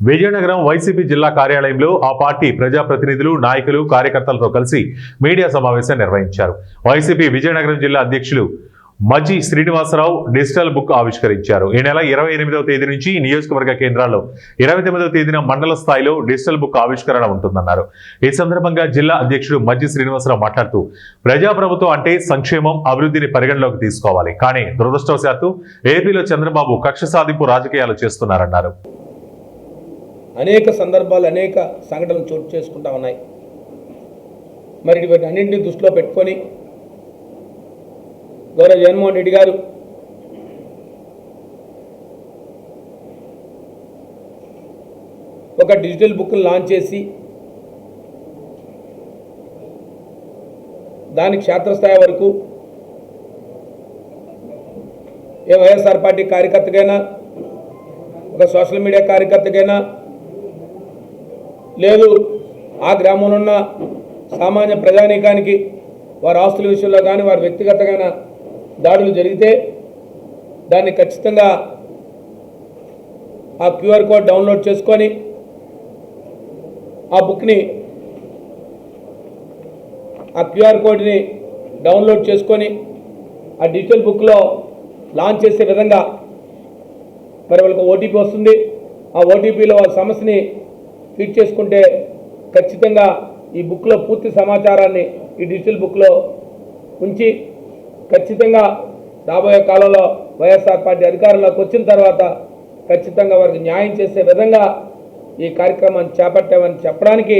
Vizianagaram YCP జిల్లా కార్యాలయంలో ఆ పార్టీ ప్రజాప్రతినిధులు, నాయకులు, కార్యకర్తలతో కలిసి మీడియా సమావేశం నిర్వహించారు. వైసీపీ విజయనగరం జిల్లా అధ్యక్షులు మజ్జి శ్రీనివాసరావు డిజిటల్ బుక్ ఆవిష్కరించారు. ఈ నెల 28వ తేదీ నుంచి నియోజకవర్గ కేంద్రాల్లో 29వ తేదీన మండల స్థాయిలో డిజిటల్ బుక్ ఆవిష్కరణ ఉంటుందన్నారు. ఈ సందర్భంగా జిల్లా అధ్యక్షుడు మజ్జి శ్రీనివాసరావు మాట్లాడుతూ, ప్రజాప్రభుత్వం అంటే సంక్షేమం, అభివృద్ధిని పరిగణలోకి తీసుకోవాలి. కానీ దురదృష్టవశాత్తు ఏపీలో చంద్రబాబు కక్ష సాధింపు రాజకీయాలు చేస్తున్నారన్నారు. అనేక సందర్భాలు, అనేక సంఘటనలు చోటు చేసుకుంటా ఉన్నాయి. మరి వీటిని అన్నింటినీ దృష్టిలో పెట్టుకొని గౌరవ జగన్మోహన్ రెడ్డి గారు ఒక డిజిటల్ బుక్ను లాంచ్ చేసి దాని క్షేత్రస్థాయి వరకు ఏ వైఎస్ఆర్ పార్టీ కార్యకర్తకైనా, ఒక సోషల్ మీడియా కార్యకర్తకైనా, లేదు ఆ గ్రామంలో ఉన్న సామాన్య ప్రజానీకానికి వారి ఆస్తుల విషయంలో కానీ, వారి వ్యక్తిగతమైన దాడులు జరిగితే దాన్ని ఖచ్చితంగా ఆ క్యూఆర్ కోడ్ డౌన్లోడ్ చేసుకొని ఆ బుక్ని, ఆ క్యూఆర్ కోడ్ని డౌన్లోడ్ చేసుకొని ఆ డిజిటల్ బుక్లో లాంచ్ చేసే విధంగా మరి వాళ్ళకి ఓటీపీ వస్తుంది. ఆ ఓటీపీలో వాళ్ళ సమస్యని ఫీడ్ చేసుకుంటే ఖచ్చితంగా ఈ బుక్లో పూర్తి సమాచారాన్ని ఈ డిజిటల్ బుక్లో ఉంచి ఖచ్చితంగా రాబోయే కాలంలో వైఎస్ఆర్ పార్టీ అధికారంలోకి వచ్చిన తర్వాత ఖచ్చితంగా వారికి న్యాయం చేసే విధంగా ఈ కార్యక్రమాన్ని చేపట్టామని చెప్పడానికి